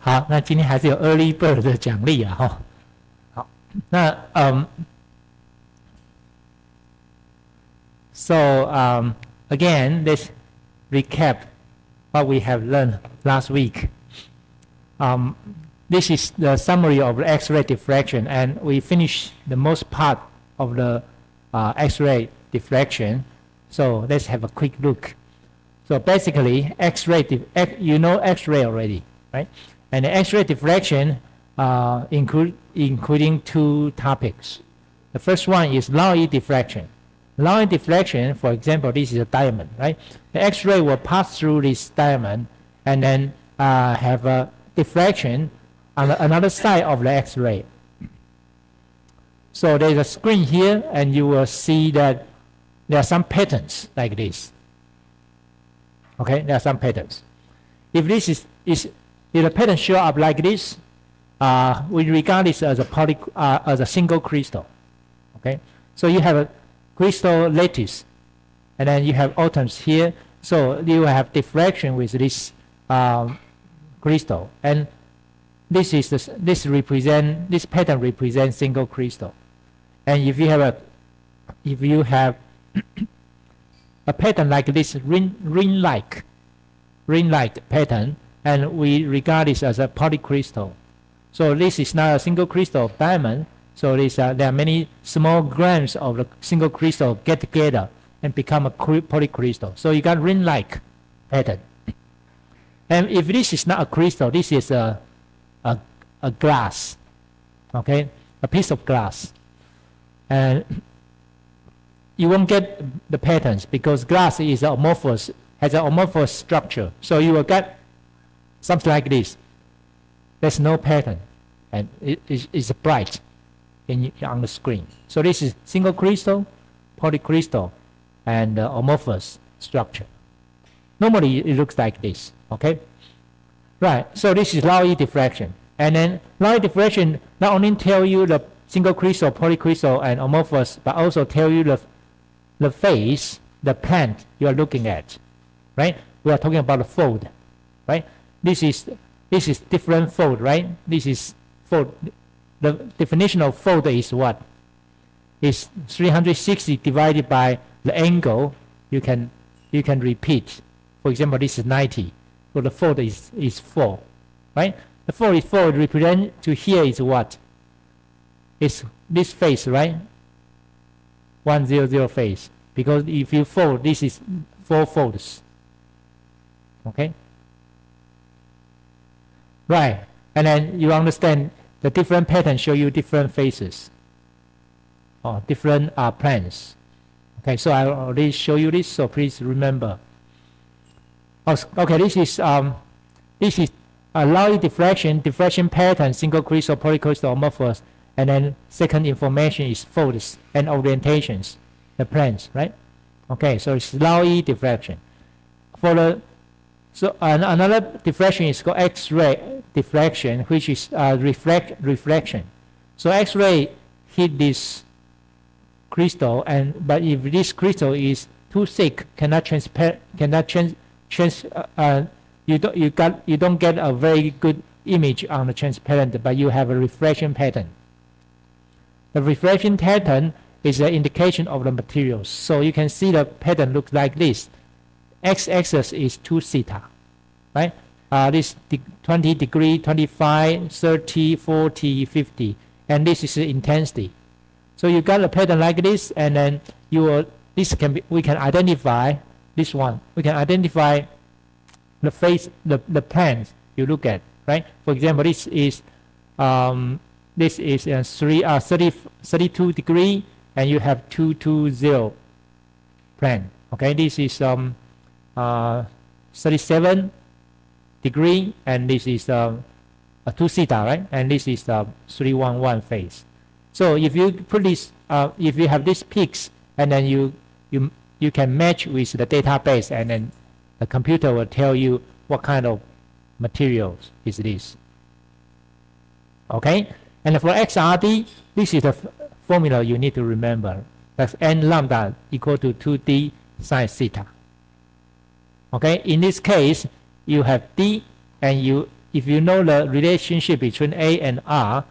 好，那今天还是有 early bird 的奖励啊，哈。好，那so again, let's recap what we have learned last week. This is the summary of the X-ray diffraction, and we finished the most part of the X-ray diffraction. So let's have a quick look. So basically, X-ray, you know X-ray already, right? And the X-ray diffraction including two topics. The first one is Laue diffraction. Laue diffraction, for example, this is a diamond, right? The X-ray will pass through this diamond and then have a diffraction on another side of the X-ray. So there's a screen here, and you will see that there are some patterns like this. Okay, there are some patterns. If this if the pattern show up like this, we regard this as a single crystal. Okay, so you have a crystal lattice, and then you have atoms here. So you have diffraction with this crystal, and this pattern represents single crystal. And if you have a pattern like this ring-like pattern, and we regard this as a polycrystal. So this is not a single crystal of diamond. So there are many small grams of the single crystal get together and become a polycrystal. So you got ring-like pattern. And if this is not a crystal, this is a glass, okay, a piece of glass, and you won't get the patterns because glass is amorphous, has an amorphous structure. So you will get something like this. There's no pattern, and it's bright on the screen. So this is single crystal, polycrystal, and amorphous structure. Normally it looks like this. Okay, right. So this is Laue diffraction, and then Laue diffraction not only tell you the single crystal, polycrystal, and amorphous, but also tell you the phase, the plant you are looking at, right? We are talking about a fold, right? This is different fold, right? This is fold. The definition of fold is what? Is 360 divided by the angle you can repeat. For example, this is 90. So the fold is 4, right? The fold is 4. Represent to here is what? It's this phase, right? 100 phase. Because if you fold, this is 4 folds. Okay? Right. And then you understand the different patterns show you different phases or different plans. Okay, so I already show you this, so please remember. Okay, this is a Laue diffraction pattern, single crystal, polycrystal, amorphous, and then second information is folds and orientations, the plans, right? Okay, so it's Laue diffraction. So another diffraction is called X-ray diffraction, which is reflection. So X-ray hit this crystal, but if this crystal is too thick, you don't get a very good image on the transparent, but you have a reflection pattern. The reflection pattern is an indication of the materials. So you can see the pattern looks like this. X-axis is 2 theta, right? This 20 degree, 25, 30, 40, 50, and this is the intensity. So you got a pattern like this, and then we can identify this one. We can identify the phase, the plans you look at, right? For example, this is 32 degree, and you have 220 plan. Okay, this is 37 degree, and this is a 2 theta, right? And this is 311 phase. So if you put this, if you have these peaks, and then you can match with the database, and then the computer will tell you what kind of materials is this. Okay, and for XRD, this is the formula you need to remember. That's n lambda equal to 2d sine theta. Okay, in this case, you have d, and if you know the relationship between A and R,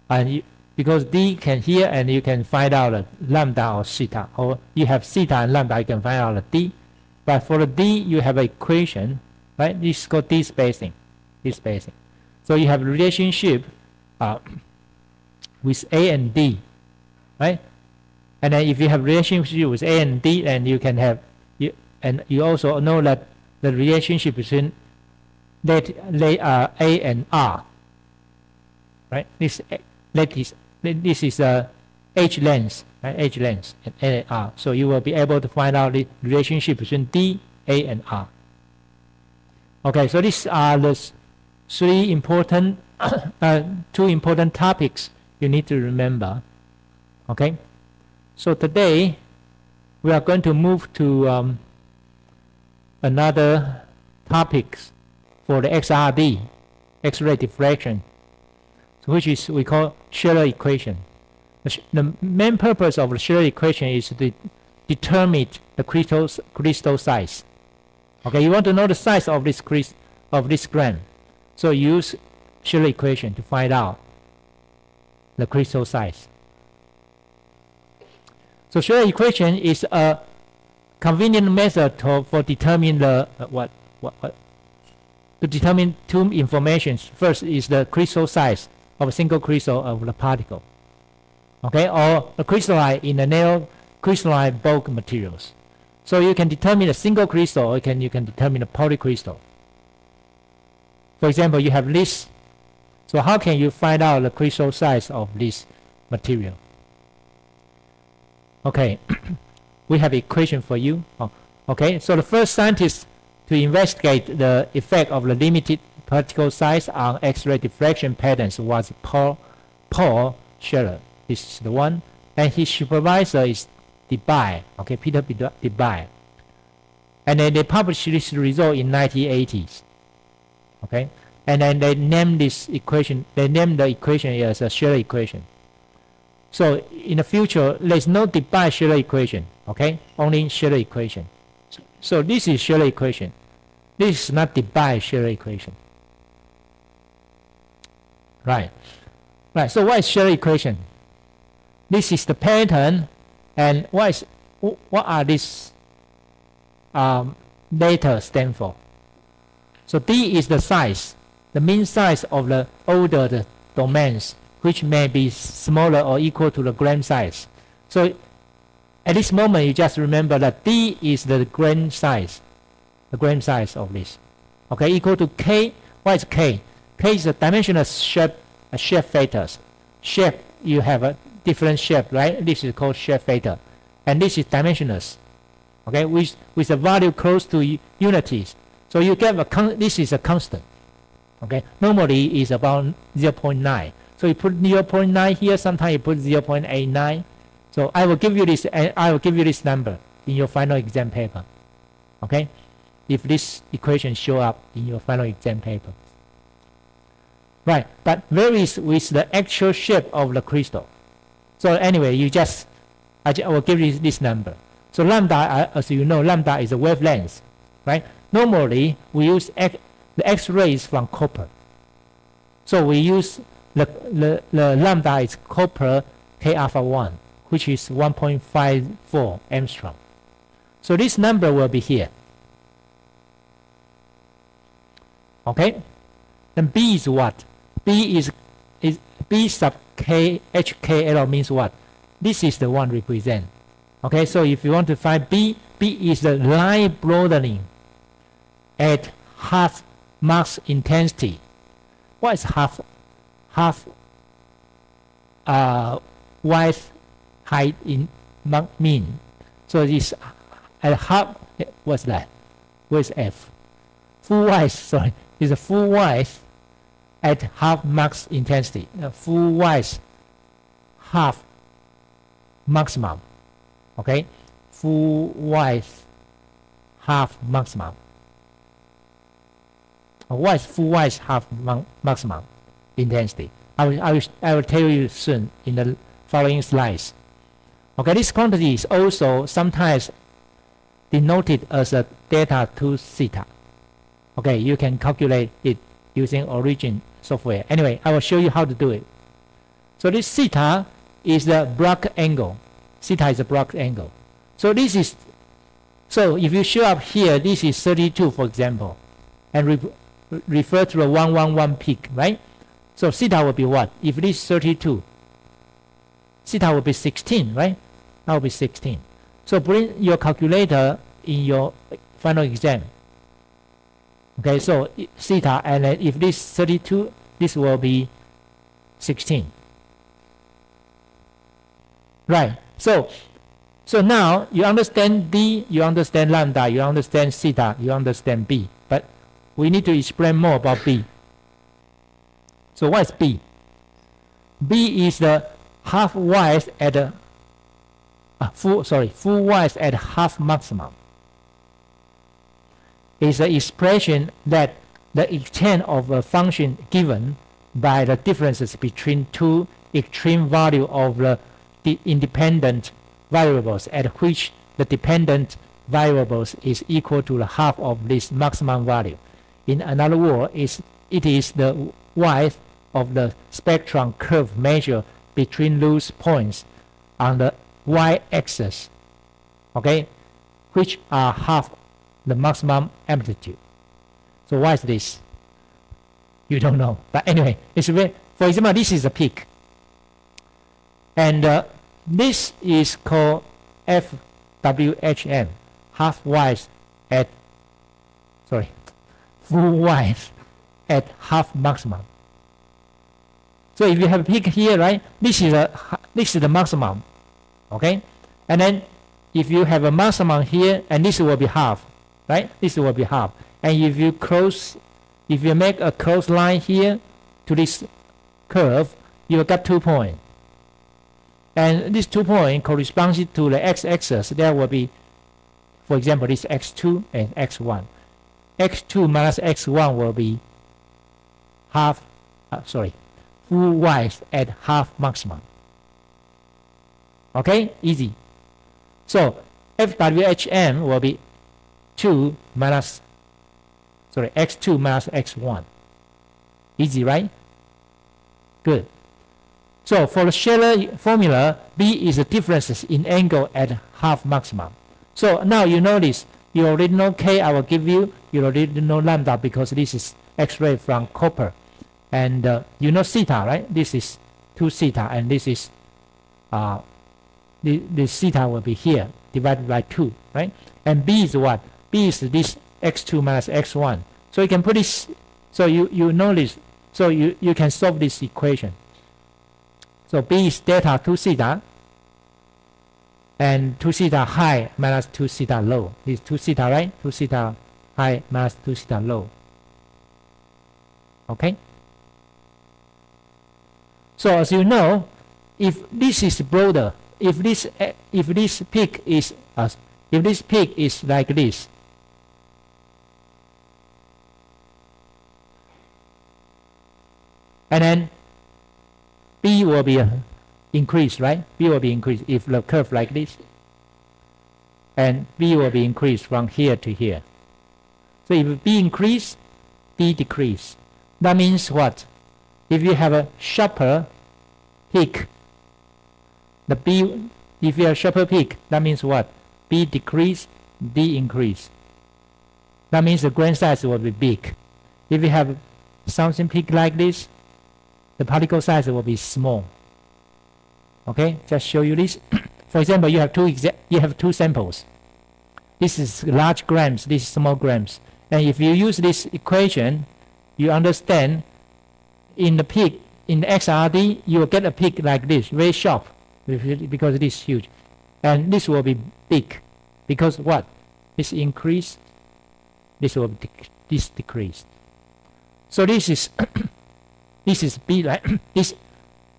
and because D can here, and you can find out the lambda or theta, or you have theta and lambda, you can find out the D. But for the D, you have an equation, right? This is called D spacing. D spacing. So you have a relationship with A and D, right? And then if you have relationship with A and D, then you can have, and you also know that the relationship between A and R, right? This is a H length, right? H length and A and R. So you will be able to find out the relationship between D, A, and R. Okay, so these are the three important, two important topics you need to remember. Okay, so today we are going to move to another topics for the XRD, X-ray diffraction, which is we call Scherer equation. The main purpose of the Scherer equation is to determine the crystal size. Okay, you want to know the size of this grain, so use Scherer equation to find out the crystal size. So Scherer equation is a convenient method for determining the to determine two informations. First is the crystal size of a single crystal of the particle, okay, or a crystalline in a narrow crystalline bulk materials. So you can determine a single crystal, or you can determine a polycrystal. For example, you have this. So how can you find out the crystal size of this material? Okay, we have equation for you. Okay, so the first scientist to investigate the effect of the limited particle size on X-ray diffraction patterns was Paul Scherer. This is the one, and his supervisor is Debye. Okay, Peter Debye. And then they published this result in 1980s. Okay, and then they named this equation. They named the equation as a Scherer equation. So in the future, there's no Debye-Scherer equation. Okay, only Scherer equation. So this is Scherer equation. This is not Debye-Scherer equation. Right. Right. So what is Scherer equation? This is the pattern, and what are these data stand for? So D is the size, the mean size of the ordered domains, which may be smaller or equal to the grain size. So at this moment, you just remember that D is the grain size of this. Okay, equal to K. What is K? K is the dimensional shape factors. Shape, you have a different shape, right? This is called shape factor, and this is dimensionless. Okay, with a value close to unities. So you get this is a constant. Okay, normally is about 0.9. So you put 0.9 here. Sometimes you put 0.89. So I will give you this, and I will give you this number in your final exam paper. Okay, if this equation show up in your final exam paper. Right, but varies with the actual shape of the crystal. So anyway, I will give you this number. So lambda, as you know, lambda is a wavelength, right? Normally, we use the X-rays from copper. So we use the lambda is copper K alpha 1, which is 1.54 angstrom. So this number will be here. Okay? Then B is what? B is B sub K HKL means what? This is the one represent. Okay, so if you want to find B, B is the line broadening at half max intensity. What is half width height in mean? So this at half, what's that? Where's F? Full width, sorry, is a full width at half max intensity. Full width half maximum. Okay, full width half maximum. What is full width half maximum intensity? I will tell you soon in the following slides. Okay, this quantity is also sometimes denoted as a delta 2 theta. Okay, you can calculate it using Origin software. Anyway, I will show you how to do it. So this theta is the Bragg angle. Theta is a Bragg angle. So this is, so if you show up here, this is 32, for example, and refer to the 111 peak, right? So theta will be what? If this is 32, theta will be 16, right? That will be 16. So bring your calculator in your final exam. Okay, so theta, and then if this is 32, this will be 16. Right. So now you understand D, you understand lambda, you understand theta, you understand B. But we need to explain more about B. So what is B? B is the half wise at the full wise at half maximum. Is the expression that the extent of a function given by the differences between two extreme values of the independent variables at which the dependent variables is equal to the half of this maximum value. In another word, it is the width of the spectrum curve measured between those points on the y-axis, okay, which are half the maximum amplitude. So why is this? You don't know, but anyway, it's very, for example, this is a peak, and this is called FWHM, half wise at, full wise at half maximum. So if you have a peak here, right, this is the maximum, okay, and then if you have a maximum here, and this will be half, right, this will be half, and if you make a close line here to this curve, you will get 2 points. And this 2 points corresponds to the x-axis. There will be, for example, this x2 and x1. x2 minus x1 will be full wise at half maximum. Okay, easy. So FWHM will be x2 minus x1. Easy, right? Good. So for the Scherer formula, B is the differences in angle at half maximum. So now you know this. You already know K, I will give you. You already know lambda because this is X-ray from copper. And you know theta, right? This is 2 theta, and this is, this theta will be here, divided by 2, right? And B is what? B is this x2 minus x1. So you can put this, so you know this, so you can solve this equation. So B is delta 2 theta, and 2 theta high minus 2 theta low. This is 2 theta, right? 2 theta high minus 2 theta low. Okay? So as you know, if this is broader, if this peak is like this, and then B will be increased, right? B will be increased if the curve like this, and B will be increased from here to here. So if B increase, B decrease. That means what? If you have a sharper peak, if you have a sharper peak, that means what? B decrease, D increase. That means the grain size will be big. If you have something peak like this, the particle size will be small. Okay, just show you this. For example, you have two samples. This is large grams, this is small grams. And if you use this equation, you understand in the peak, in the XRD, you will get a peak like this, very sharp, because it is huge. And this will be big, because what? This increase, this will be this decrease. So this is this is B, right? This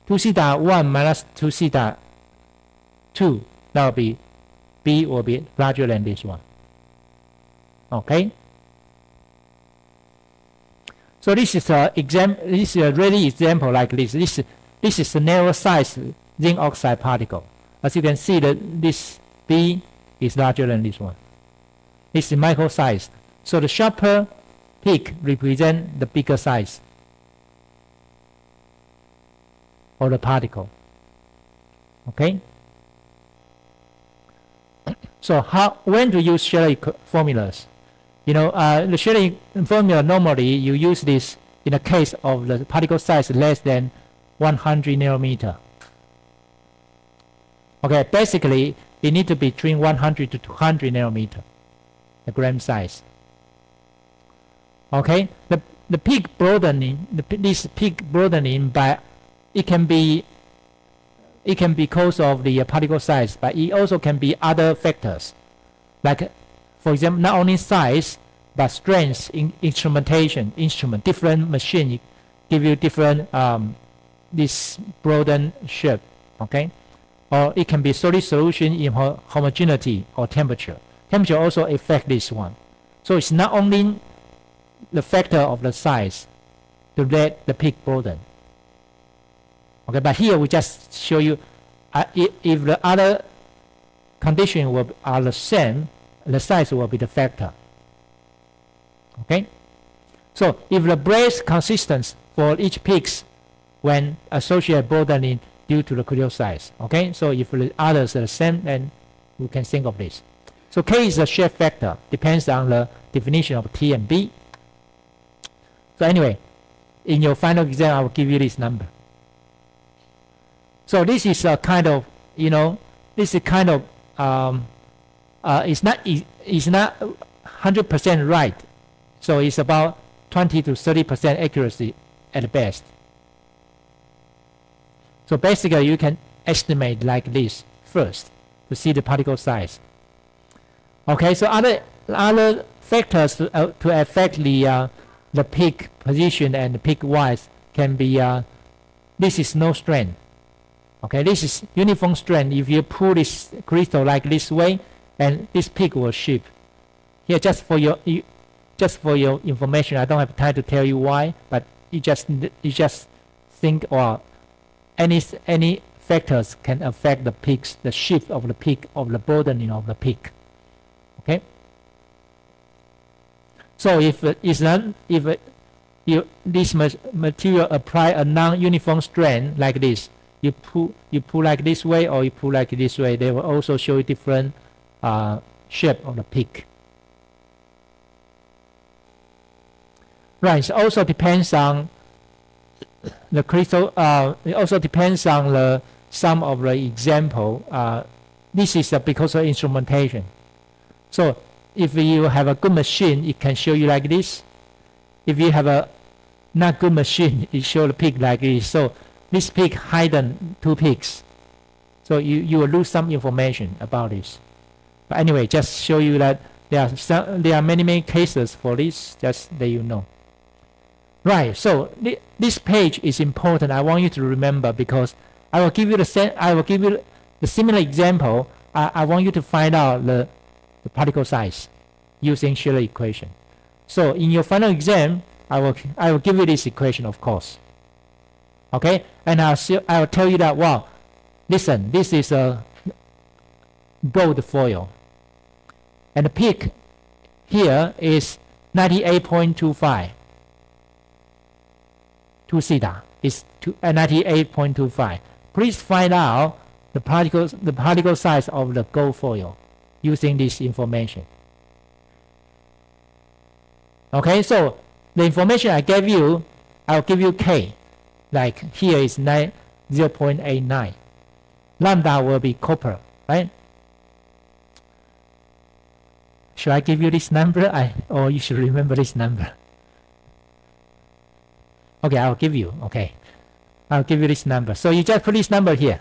2 theta 1 minus 2 theta 2, that will be, B will be larger than this one. Okay? So this is a ready example like this. This is a narrow size zinc oxide particle. As you can see, that this B is larger than this one. This is micro sized. So the sharper peak represent the bigger size of the particle. Okay. So when to use Shelley formulas? You know, the Shelley formula, normally you use this in the case of the particle size less than 100 nanometer. Okay, basically it needs to be between 100 to 200 nanometer, the gram size. Okay, the peak broadening, this peak broadening, by it can be because of the particle size, but it also can be other factors, like for example, not only size but strength in different machine give you different this broadened shape. Okay, or it can be solid solution in homogeneity or temperature. Temperature also affect this one. So it's not only the factor of the size to let the peak broaden. Okay, but here we just show you if the other conditions are the same, the size will be the factor. Okay, so if the brace consistence for each peaks when associated broadening due to the critical size. Okay, so if the others are the same, then we can think of this. So K is a shape factor, depends on the definition of T and B. So anyway, in your final exam, I will give you this number. So this is a kind of, you know, this is kind of, it's not 100% right. So it's about 20 to 30% accuracy at best. So basically, you can estimate like this first to see the particle size. Okay, so other factors to affect the peak position and the peak wise can be this is no strength. Okay, this is uniform strength. If you pull this crystal like this way, and this peak will shift. Here, just for your information, I don't have time to tell you why, but you just think, or any factors can affect the peaks, the shift of the peak, of the broadening of the peak. Okay. So if this material apply a non-uniform strength like this, you pull like this way or you pull like this way, they will also show you different shape of the peak. Right. So also depends on the crystal. It also depends on the some of the example. This is because of instrumentation. So if you have a good machine, it can show you like this. If you have a not good machine, it show the peak like this. So this peak hidden two peaks. So you will lose some information about this. But anyway, just show you that there are many cases for this. Just let you know. Right. So this page is important. I want you to remember, because I will give you the similar example. I want you to find out the particle size using Shelley equation. So in your final exam, I will give you this equation, of course. Okay, and I will tell you that, wow, listen, this is a gold foil, and the peak here is 98.25. 2 theta is 98.25. Please find out the particle size of the gold foil using this information. Okay, so the information I gave you, I'll give you K. Like here is 0.89. Lambda will be copper, right? Should I give you this number? Or you should remember this number. Okay, I'll give you. Okay, I'll give you this number. So you just put this number here,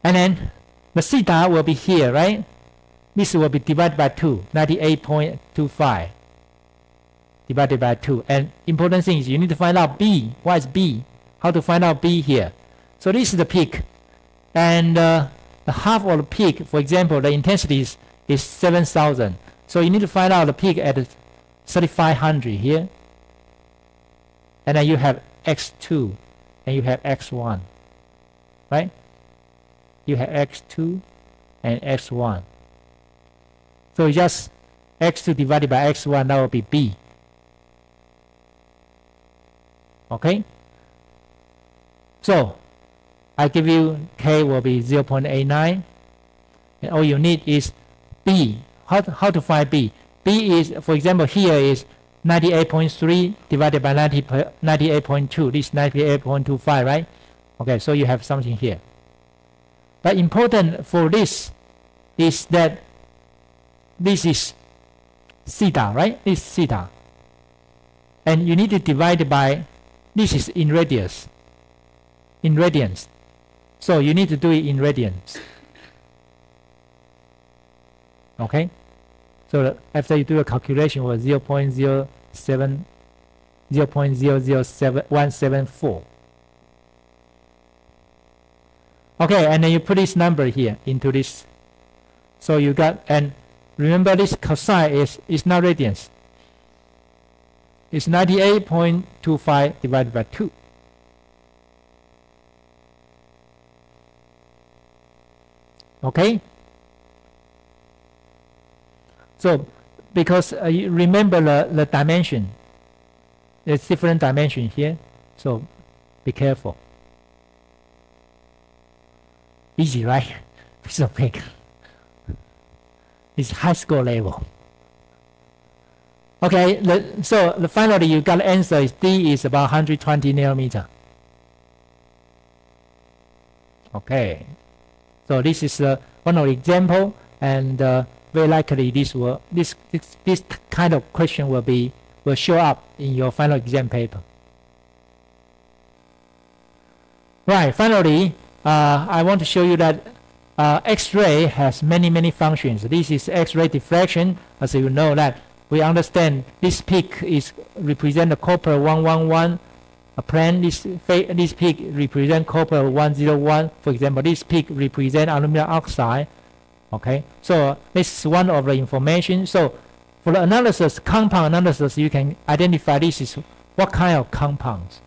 and then the theta will be here, right? This will be divided by 2, 98.25 divided by 2. And important thing is you need to find out B. What is B? How to find out B here? So this is the peak, and the half of the peak, for example, the intensity is 7,000. So you need to find out the peak at 3,500 here. And then you have x2 and you have x1, right? You have x2 and x1. So you just x2 divided by x1, that will be B. Okay? So, I give you K will be 0.89. And all you need is B. How to find B? B is, for example, here is 98.3 divided by 98.2. This is 98.25, right? Okay, so you have something here. But important for this is that this is theta, right? This is theta. And you need to divide by, this is in radius. In radians. So you need to do it in radians. Okay? So after you do a calculation with 0.007,174. Okay, and then you put this number here into this. So you got, and remember this cosine is not radians. It's 98.25 divided by 2. Okay? So, because you remember the dimension. There's different dimension here. So, be careful. Easy, right? Piece of cake. It's high school level. Okay, so finally you got the answer is D is about 120 nanometer. Okay, so this is one of the example, and very likely this kind of question will show up in your final exam paper. Right, finally, I want to show you that X-ray has many functions. This is X-ray diffraction. As you know that we understand this peak is represent the copper 111 plane. This peak represent copper 101. For example, this peak represent aluminum oxide. Okay, so this is one of the information. So for the analysis, compound analysis, you can identify this is what kind of compounds.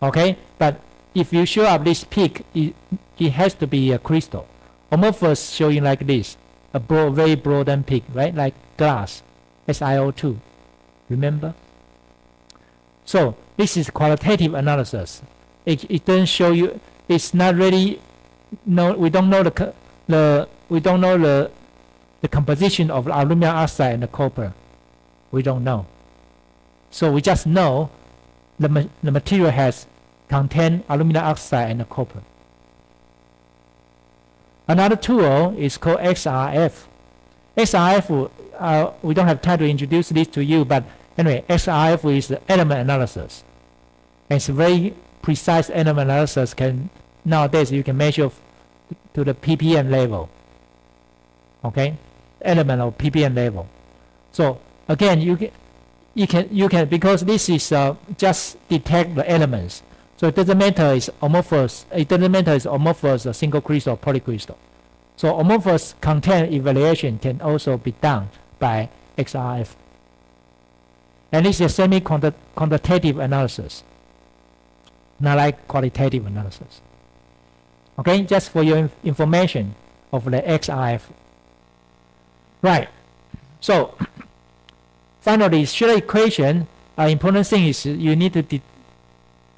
Okay, but if you show up this peak, it has to be a crystal. Amorphous showing like this, a very broadened peak, right? Like glass, SiO2. Remember? So this is qualitative analysis. It doesn't show you. It's not really. No, we don't know the composition of aluminum oxide and the copper. We don't know. So we just know the material has contain aluminum oxide and copper. Another tool is called XRF. XRF, we don't have time to introduce this to you, but anyway, XRF is the element analysis. And it's very precise element analysis. Nowadays you can measure to the ppm level. Okay, element of ppm level. So again, you can because this is just detect the elements. So it doesn't matter it's amorphous. It doesn't matter it's amorphous, a single crystal, or polycrystal. So amorphous content evaluation can also be done by XRF. And this is a semi-quantitative analysis, not like qualitative analysis. Okay, just for your information of the XRF. Right. So finally, Schiller equation. Important thing is you need to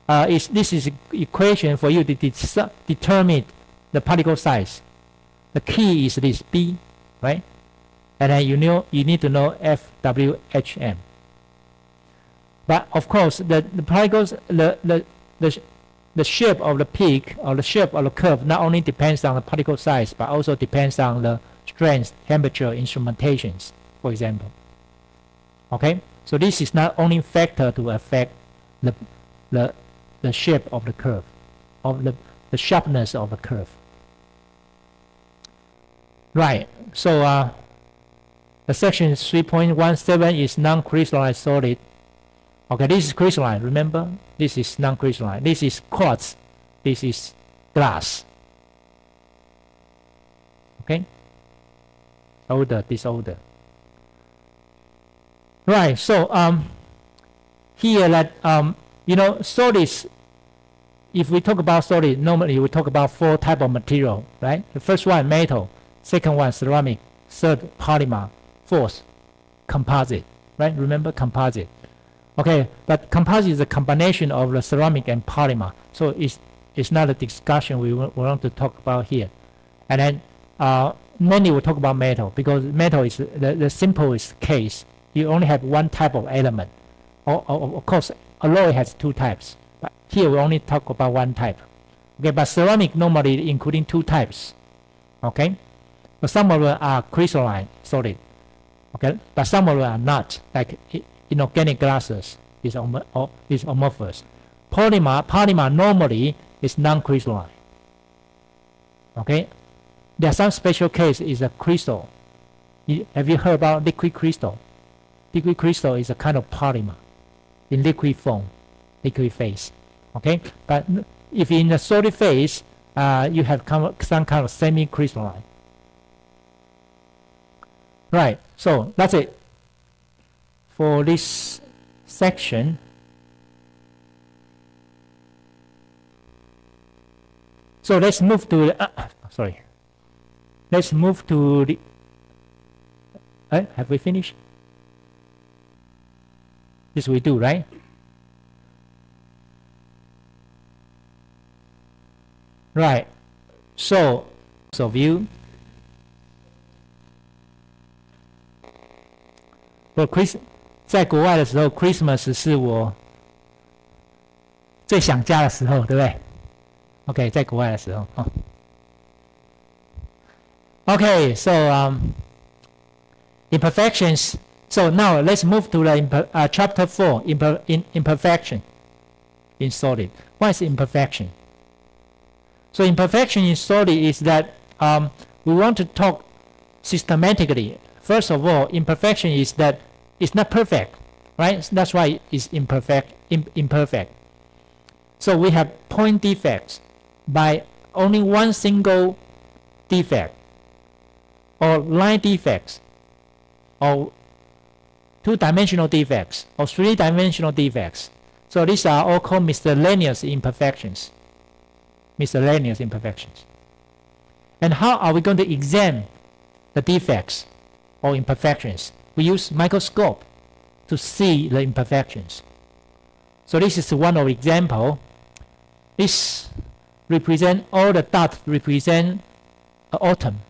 this is equation for you to determine the particle size. The key is this B, right? And then you need to know FWHM. But of course, the particles, the shape of the peak or the shape of the curve not only depends on the particle size, but also depends on the strength, temperature, instrumentations, for example. Okay, so this is not only factor to affect the shape of the curve, of the sharpness of the curve. Right. So the section 3.17 is non-crystalline solid. Okay, this is crystalline. Remember, this is non-crystalline. This is quartz. This is glass. Okay. Order, disorder. Right. So here that you know, solids. If we talk about solid, normally we talk about 4 types of material, right? The first one, metal. Second one, ceramic. third polymer, fourth composite, right? Remember composite. Okay, but composite is a combination of the ceramic and polymer, so it's not a discussion we want to talk about here. And then mainly we'll talk about metal, because metal is the simplest case. You only have one type of element. Of course, alloy has two types, but here we only talk about one type. Okay, but ceramic normally including two types. Okay, but some of them are crystalline solid. Okay, but some of them are not, like inorganic glasses is amorphous. Polymer normally is non-crystalline. Okay, there are some special case is a crystal. Have you heard about liquid crystal? Liquid crystal is a kind of polymer in liquid form, liquid phase. Okay, but if in the solid phase, you have some kind of semi-crystalline. Right, so that's it for this section. So let's move to let's move to the have we finished? This we do, right? Right. So view.在国外的时候 ，Christmas 是我最想家的时候，对不对 ？OK， 在国外的时候哦。Okay, so imperfections. So now let's move to the chapter 4, imperfection in solid. What is imperfection? So imperfection in solid is that we want to talk systematically. First of all, imperfection is that it's not perfect, right? That's why it's imperfect. So we have point defects by only one single defect, or line defects, or two-dimensional defects, or three-dimensional defects. So these are all called miscellaneous imperfections. Miscellaneous imperfections. And how are we going to examine the defects or imperfections? We use microscope to see the imperfections. So this is one of example. This represent all the dots represent autumn.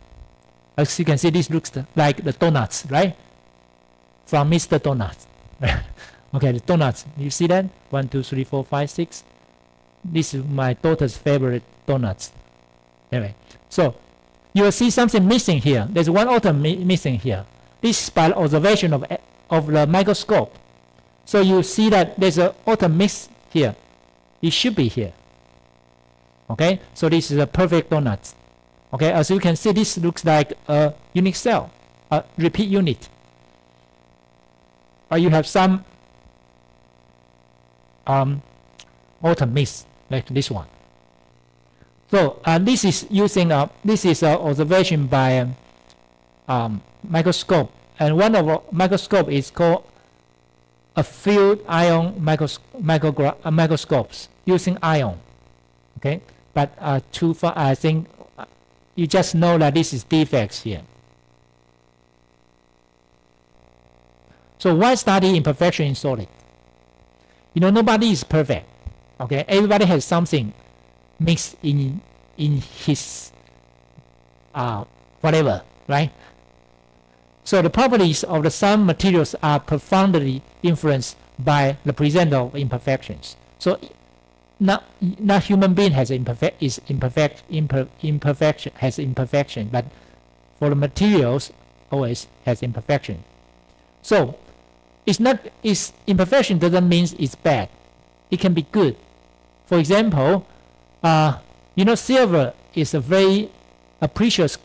As you can see, this looks like the donuts, right? From Mr. Donuts. Okay, the donuts. You see that? 1, 2, 3, 4, 5, 6. This is my daughter's favorite donuts. Anyway, so you will see something missing here. There's one autumn missing here. This is by observation of the microscope. So you see that there's an autumn mix here. It should be here. Okay, so this is a perfect donut. Okay, as you can see, this looks like a unique cell, a repeat unit. Or you have some autumn mix like this one. So this is using this is observation by microscope, and one of microscope is called a field ion microscopes using ion. Okay, but too far, I think you just know that this is defects here. So why study imperfection in solid? You know, nobody is perfect. Okay, everybody has something mixed in his whatever, right? So the properties of some materials are profoundly influenced by the presence of imperfections. So not human being has imperfection, but for the materials always has imperfection. So imperfection doesn't mean it's bad. It can be good. For example, you know, silver is a precious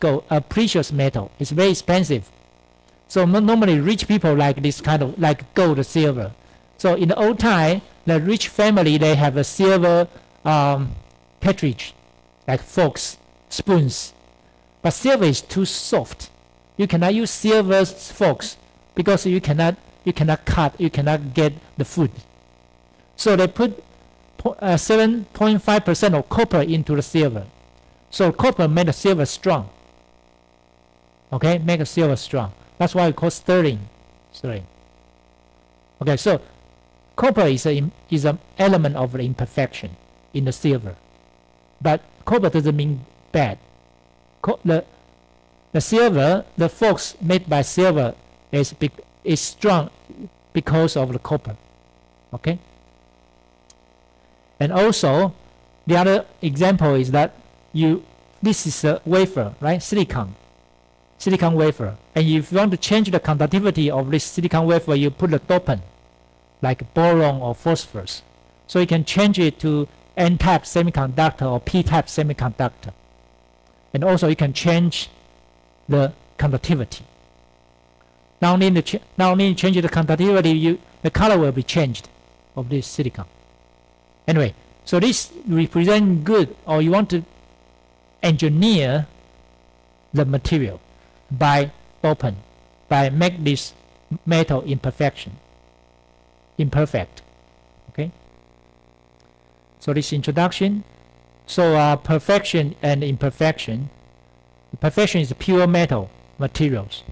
metal. It's very expensive. So normally rich people like this kind of like gold or silver. So in the old time, the rich family, they have a silver cartridge, like forks, spoons. But silver is too soft. You cannot use silver forks because you cannot cut, you cannot get the food. So they put 7.5% of copper into the silver. So copper made the silver strong. Okay, make a silver strong. That's why we call stirring. Okay, so copper is an element of the imperfection in the silver, but copper doesn't mean bad. The silver, the forks made by silver is strong because of the copper. Okay. And also, the other example is that this is a wafer, right? Silicon wafer. And if you want to change the conductivity of this silicon wafer, you put a dopant, like boron or phosphorus. So you can change it to N-type semiconductor or P-type semiconductor. And also you can change the conductivity. Not only change the conductivity, the color will be changed of this silicon. Anyway, so this represent good, or you want to engineer the material by dopant, by make this metal imperfect. Okay. So this introduction. So perfection and imperfection. Perfection is pure metal materials,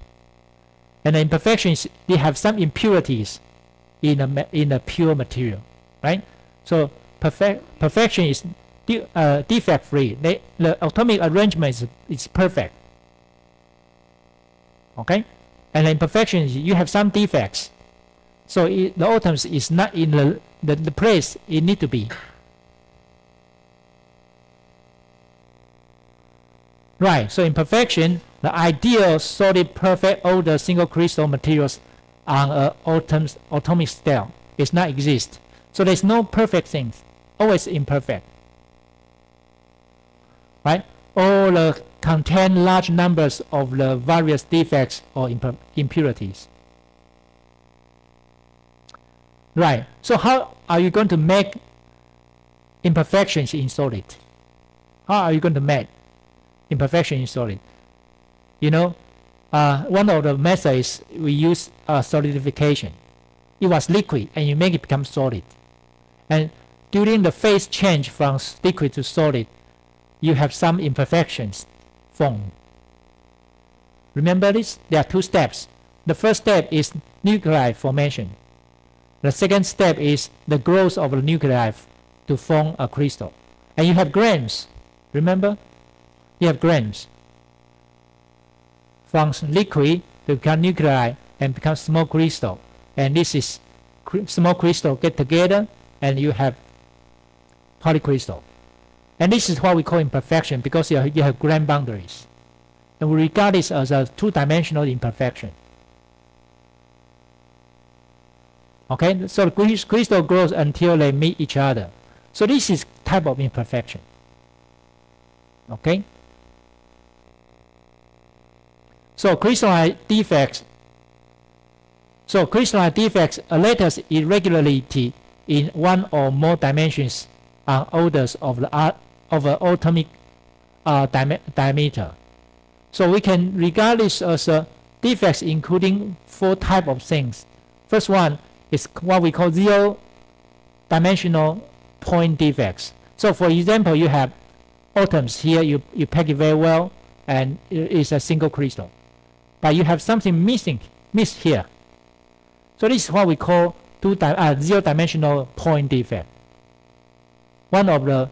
and the imperfection is they have some impurities in a pure material, right? So perfection is defect free. The atomic arrangement is perfect. Okay, and the imperfection is you have some defects. So the atoms is not in the place it need to be. Right, so in perfection, the ideal solid perfect order single crystal materials on an atomic scale does not exist. So there's no perfect things, always imperfect. Right? All contain large numbers of the various defects or impurities. Right, so how are you going to make imperfections in solid? How are you going to make imperfection in solid? You know, one of the methods we use solidification. It was liquid and you make it become solid. And during the phase change from liquid to solid, you have some imperfections formed. Remember this? There are two steps. The first step is nuclei formation. The second step is the growth of the nuclei to form a crystal. And you have grains. Remember? You have grains. From liquid to become nuclei and become small crystal. And this is small crystal get together and you have polycrystal. And this is what we call imperfection because you have grain boundaries. And we regard this as a two-dimensional imperfection. Okay, so the crystal grows until they meet each other. So this is type of imperfection. Okay. So crystalline defects. So crystalline defects, a lattice irregularity in one or more dimensions on orders of the atomic diameter. So we can regard this as defects including four types of things. First one is what we call zero-dimensional point defects. So for example, you have atoms here, you pack it very well, and it's a single crystal. But you have something missed here. So this is what we call zero-dimensional point defect. One of the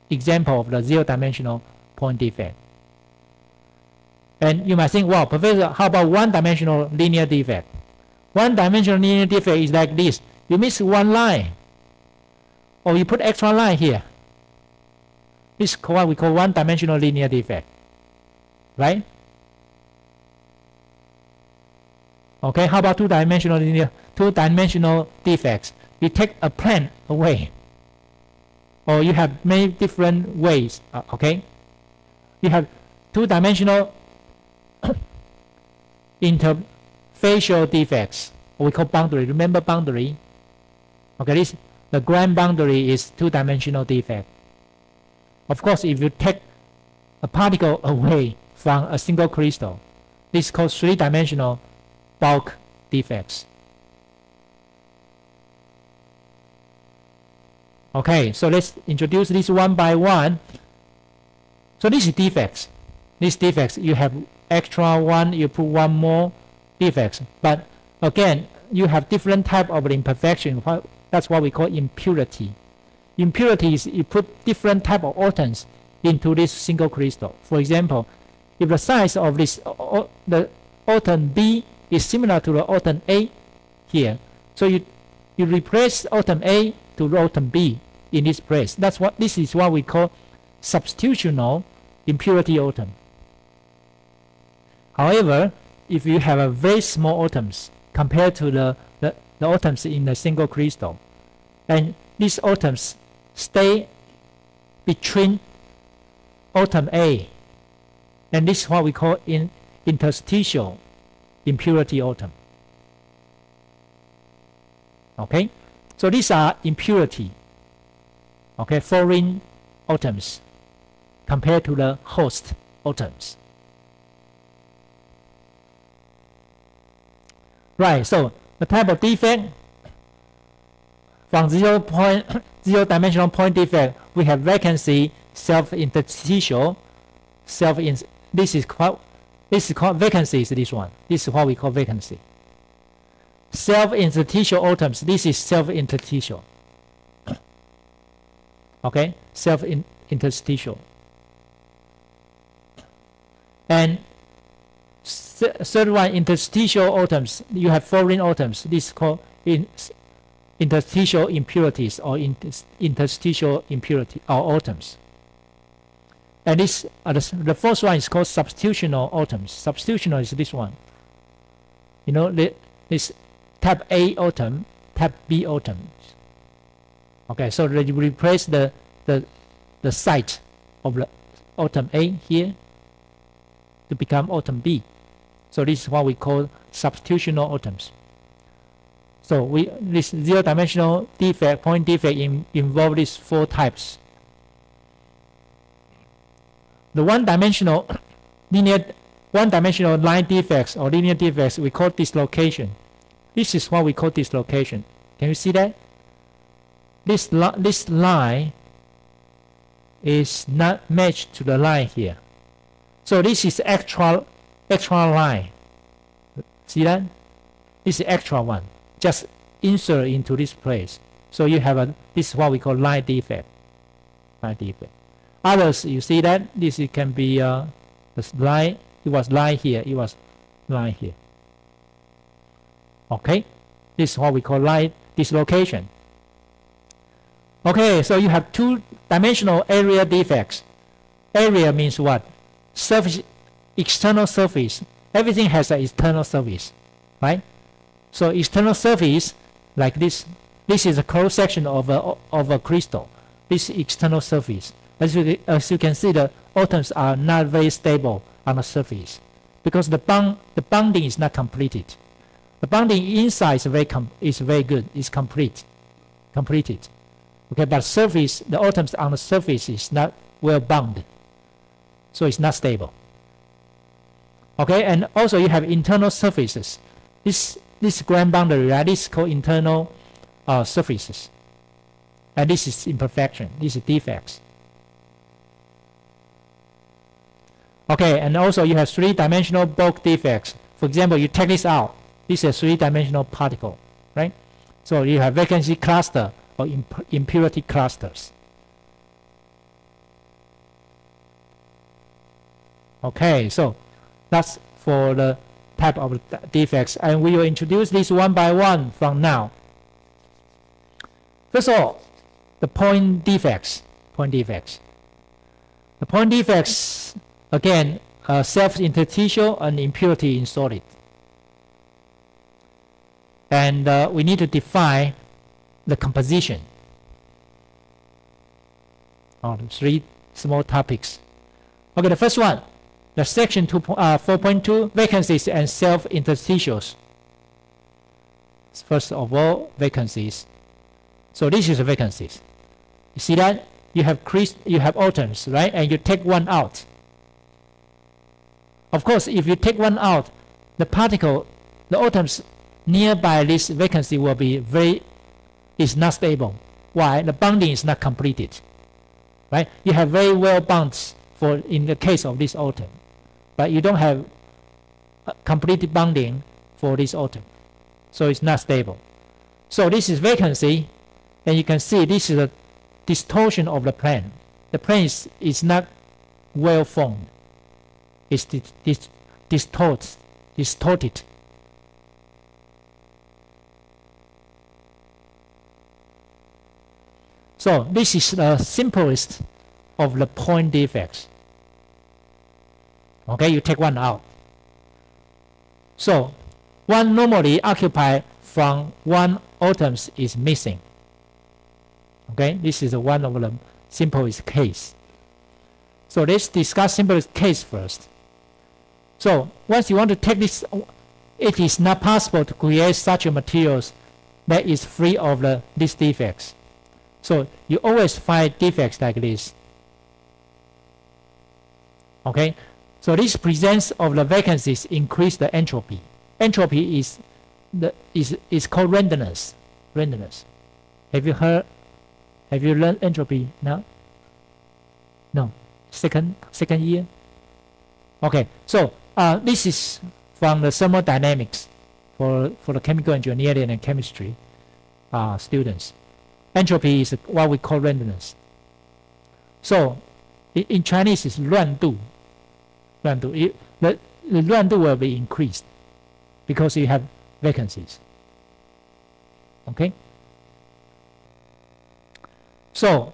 example of the zero-dimensional point defect. And you might think, wow, Professor, how about one-dimensional linear defect? One-dimensional linear defect is like this. You miss one line, or you put extra line here. This is what we call one-dimensional linear defect, right? Okay, how about two-dimensional defects? You take a plane away, or you have many different ways. Okay, you have two-dimensional interfacial defects, or we call boundary. Remember boundary? Okay, the grand boundary is two-dimensional defect. Of course, if you take a particle away from a single crystal, this is called three-dimensional bulk defects. Okay, so let's introduce this one by one. So this is defects. These defects, you have extra one, you put one more defects. But again, you have different type of imperfection. That's what we call impurity. Impurity is you put different type of atoms into this single crystal. For example, if the size of this the atom B is similar to the atom A here, so you replace atom A to atom B in this place. This is what we call substitutional impurity atom. However, if you have a very small atoms compared to the atoms in the single crystal, and these atoms stay between atom A, and this is what we call interstitial impurity atom. Okay, so these are impurity, okay, foreign atoms compared to the host atoms. Right, so the type of defect from zero dimensional point defect, we have vacancy, self-interstitial, this is called vacancy. Is this one? This is what we call vacancy. Self-interstitial atoms. This is self-interstitial. Okay, self-interstitial. And third one, interstitial atoms. You have foreign atoms. This is called interstitial impurities or interstitial impurity or atoms. And this the first one is called substitutional atoms. Substitutional is this one. You know, this type A atom, type B atom. Okay, so you replace the site of the atom A here to become atom B. So this is what we call substitutional atoms. So this zero-dimensional defect, point defect involve these four types. The one-dimensional line defects or linear defects we call dislocation. This is what we call dislocation. Can you see that? This line is not matched to the line here. So this is extra line. See that? This is extra one. Just insert into this place. So you have this is what we call line defect. Line defect. Others, you see that this can be this line. It was line here. It was line here. Okay, this is what we call line dislocation. Okay, so you have two-dimensional area defects. Area means what? Surface, external surface. Everything has an external surface, right? So external surface like this. This is a cross section of a crystal. This external surface. As you can see, the atoms are not very stable on the surface because the bonding is not completed. The bonding inside is very good. It's completed. Okay, but surface, the atoms on the surface is not well bound, so it's not stable. Okay, and also you have internal surfaces. This grand boundary, right? This is called internal surfaces, and this is imperfection. This is defects. Okay, and also you have three-dimensional bulk defects. For example, you take this out. This is a three-dimensional particle, right? So you have vacancy cluster or impurity clusters. Okay, so that's for the type of defects, and we will introduce this one by one from now. First of all, the point defects. The point defects, again, self-interstitial and impurity in solid. And we need to define the composition. The three small topics. Okay, the first one, the section 4.2, vacancies and self-interstitials. First of all, vacancies. So this is the vacancies. You see that? You have atoms, right? And you take one out. Of course, if you take one out, the particle, the atoms nearby this vacancy will be is not stable. Why? The bonding is not completed. Right? You have very well bonds in the case of this atom, but you don't have complete bonding for this atom. So it's not stable. So this is vacancy, and you can see this is a distortion of the plane. The plane is not well formed. It's distorted. So this is the simplest of the point defects. Okay, you take one out. So one normally occupied from one atoms is missing. Okay, this is one of the simplest case. So let's discuss simplest case first. So once you want to take this, it is not possible to create such a materials that is free of these defects. So you always find defects like this. Okay, so this presence of the vacancies increase the entropy. Entropy is called randomness. Randomness. Have you learned entropy now? No. Second year. Okay. So this is from the thermodynamics for the chemical engineering and chemistry students. Entropy is what we call randomness. So in Chinese it's 乱度. 乱度. The 乱度 will be increased because you have vacancies. Okay. So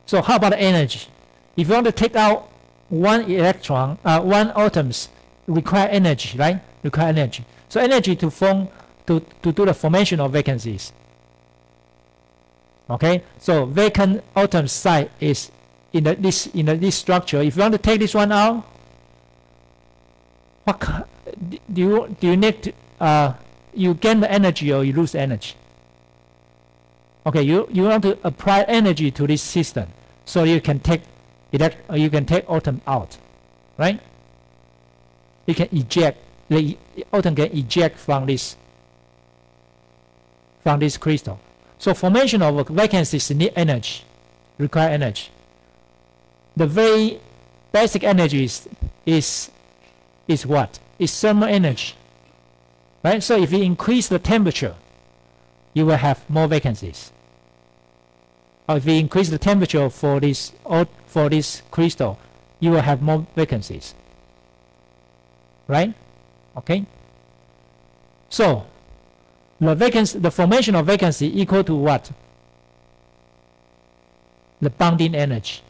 how about the energy? If you want to take out one electron, one atoms require energy, right? Require energy. So energy to do the formation of vacancies. Okay. So vacant atom site is in this structure. If you want to take this one out, what do you need? You gain the energy or you lose energy? Okay, you want to apply energy to this system, so you can take atom out, right? You can eject, the atom can eject from this crystal. So formation of vacancies need energy, require energy. The very basic energy is what? Is thermal energy, right? So if you increase the temperature, you will have more vacancies. Or if you increase the temperature for this crystal, you will have more vacancies. Right? Okay. So the formation of vacancy equal to what? The bonding energy.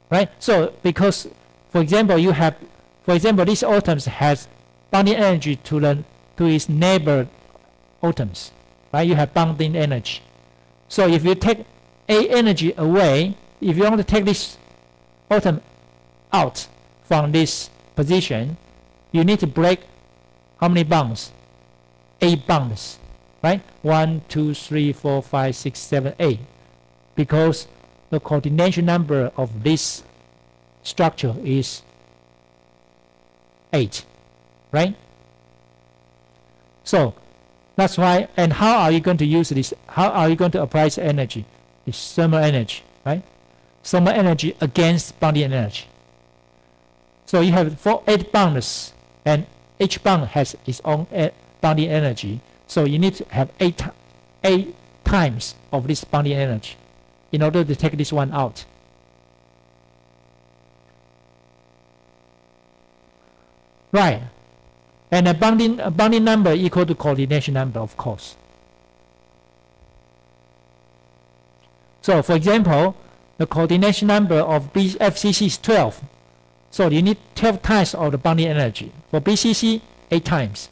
Right? So because, for example, this atoms has bonding energy to its neighbor atoms. Right? You have bonding energy. So if you take A energy away, if you want to take this atom out from this position, you need to break how many bonds? 8 bonds, right? 1, 2, 3, 4, 5, 6, 7, 8. Because the coordination number of this structure is 8, right? So that's why. And how are you going to use this? How are you going to apply this energy? It's thermal energy, right? Thermal energy against bonding energy. So you have 8 bonds, and each bond has its own bonding energy. So you need to have 8 times of this bonding energy in order to take this one out. Right. And a bonding number equal to coordination number, of course. So for example, the coordination number of FCC is 12. So you need 12 times of the bonding energy. For BCC, 8 times.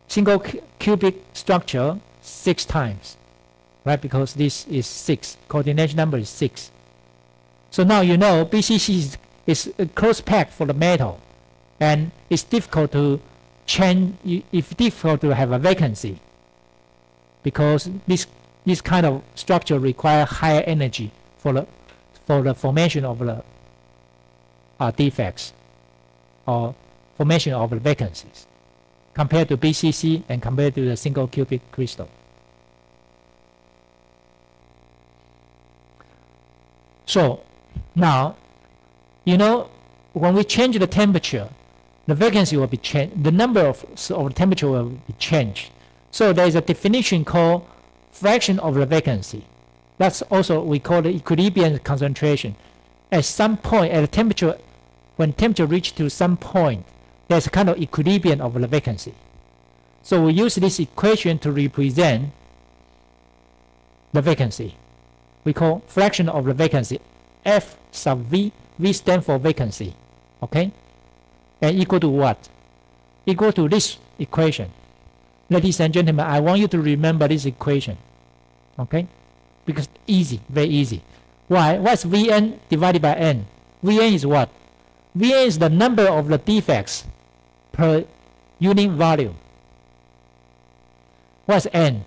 Single cubic structure, 6 times. Right, because this is 6. Coordination number is 6. So now you know BCC is a close pack for the metal. And it's difficult to change, it's difficult to have a vacancy, because this kind of structure requires higher energy for the formation of the defects or formation of the vacancies compared to BCC and compared to the single cubic crystal. So now, you know, when we change the temperature, the vacancy will be changed. The number of temperature will be changed. So there is a definition called fraction of the vacancy. That's also we call the equilibrium concentration. At some point, at a temperature, when temperature reaches to some point, there's a kind of equilibrium of the vacancy. So we use this equation to represent the vacancy. We call fraction of the vacancy. F sub V. V stands for vacancy. Okay? And equal to what? Equal to this equation. Ladies and gentlemen, I want you to remember this equation. Okay? Because easy, very easy. Why? What's Vn divided by n? Vn is what? Vn is the number of the defects per unit volume. What's n?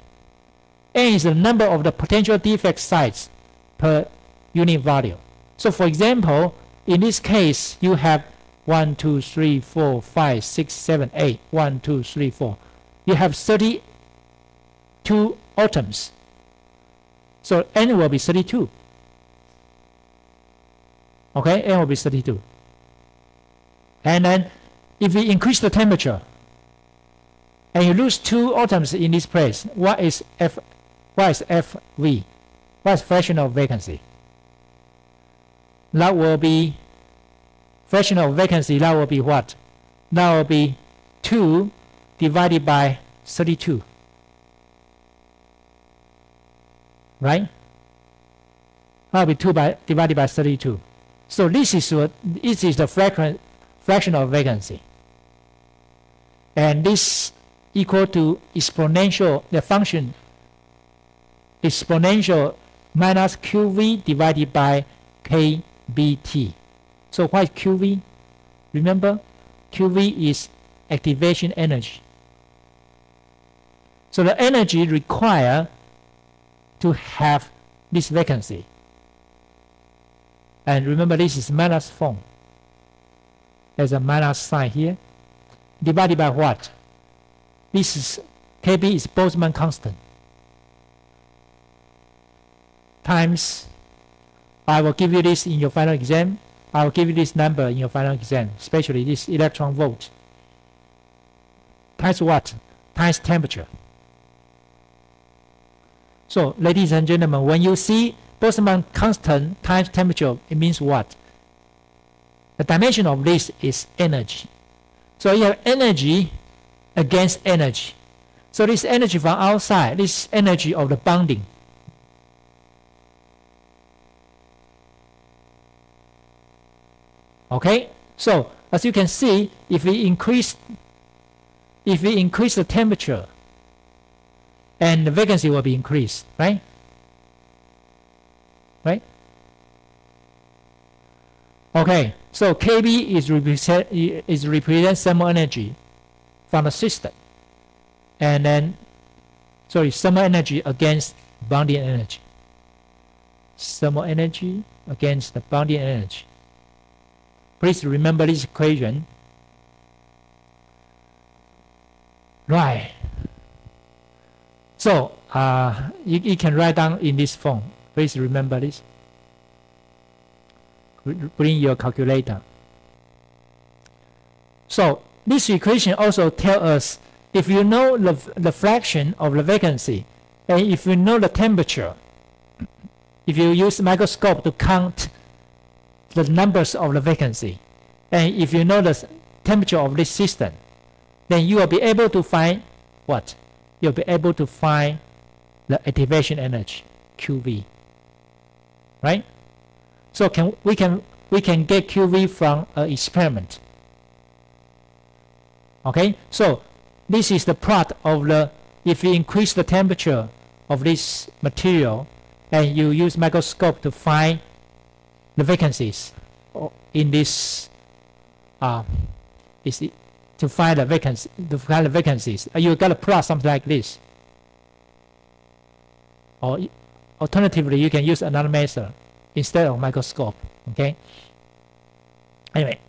N is the number of the potential defect sites per unit volume. So for example, in this case, you have 1, 2, 3, 4, 5, 6, 7, 8. 1, 2, 3, 4. You have 32 atoms. So n will be 32. Okay, n will be 32. And then if we increase the temperature and you lose 2 atoms in this place, what is FV? What is fraction of vacancy? That will be fraction of vacancy. That will be what? That will be 2 divided by 32. Right? That will be 2 divided by 32. So this is the fraction of vacancy. And this equal to exponential, the function exponential minus QV divided by KBT. So what is QV? Remember, QV is activation energy. So the energy required to have this vacancy. And remember, this is minus form. There's a minus sign here. Divided by what? This is KB is Boltzmann constant. Times, I will give you this in your final exam. I will give you this number in your final exam, especially this electron volt. Times what? Times temperature. So, ladies and gentlemen, when you see Boltzmann constant times temperature, it means what? The dimension of this is energy. So you have energy against energy. So this energy from outside, this energy of the bonding. Okay, so as you can see, if we increase the temperature, and the vacancy will be increased, right? Right? Okay, so KB is represent thermal energy from the system, and then thermal energy against bonding energy. Thermal energy against the bonding energy. Please remember this equation. Right. So you can write down in this form. Please remember this. Bring your calculator. So this equation also tells us if you know the fraction of the vacancy, and if you know the temperature, if you use microscope to count the numbers of the vacancy, and if you know the temperature of this system, then you will be able to find what? You'll be able to find the activation energy, QV. Right? So we can get QV from an experiment. Okay? So this is the plot of the, if you increase the temperature of this material and you use microscope to find the vacancies in this to find the vacancies, you got a plot something like this. Or alternatively, you can use another method instead of microscope. Okay. Anyway,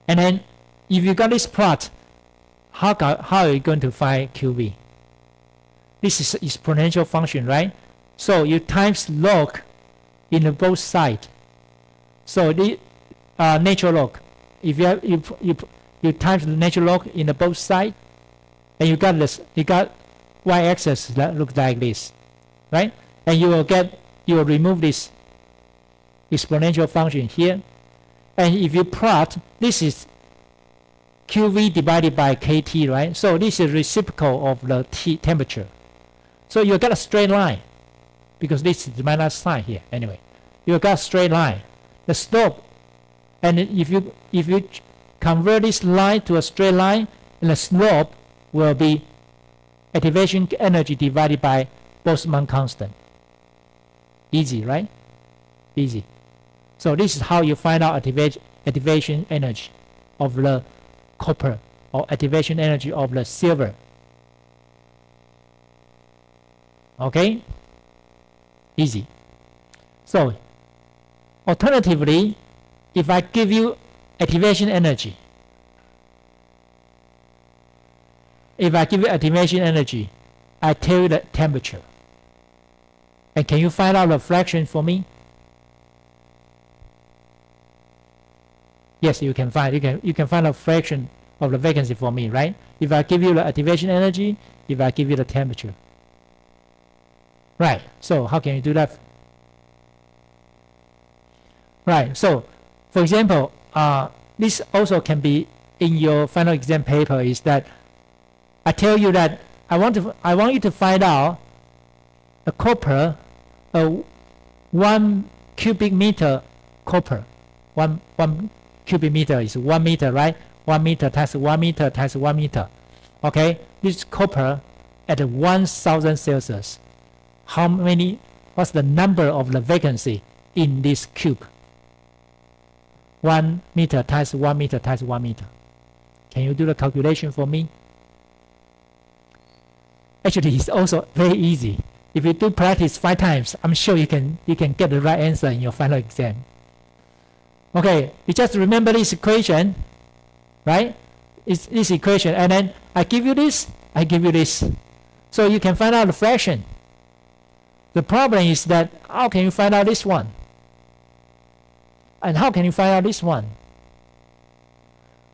and then if you got this plot, how are you going to find QV? This is exponential function, right? So you times log in both sides. So the natural log. If you times the natural log in the both side, and you got this. You got y-axis that looks like this, right? And you will remove this exponential function here, and if you plot, this is QV divided by KT, right? So this is reciprocal of the temperature. So you get a straight line, because this is the minus sign here. Anyway, you got a straight line. The slope, and if you convert this line to a straight line, and the slope will be activation energy divided by Boltzmann constant. Easy, right? Easy. So this is how you find out activation energy of the copper, or activation energy of the silver. Okay? Easy. So alternatively, if I give you activation energy, I tell you the temperature. And can you find out the fraction for me? Yes, you can find. You can find a fraction of the vacancy for me, right? If I give you the activation energy, if I give you the temperature. Right. So how can you do that? Right. So, for example, this also can be in your final exam paper. Is that I tell you that I want you to find out a copper, 1 cubic meter copper. One cubic meter is 1 meter, right? 1 meter times 1 meter times 1 meter. Okay, this copper at 1000 Celsius. What's the number of the vacancy in this cube? 1 meter times 1 meter times 1 meter. Can you do the calculation for me? Actually, it's also very easy. If you do practice 5 times, I'm sure you can get the right answer in your final exam. Okay, you just remember this equation, right? It's this equation, and then I give you this, I give you this. So you can find out the fraction. The problem is that how can you find out this one? And how can you find out this one?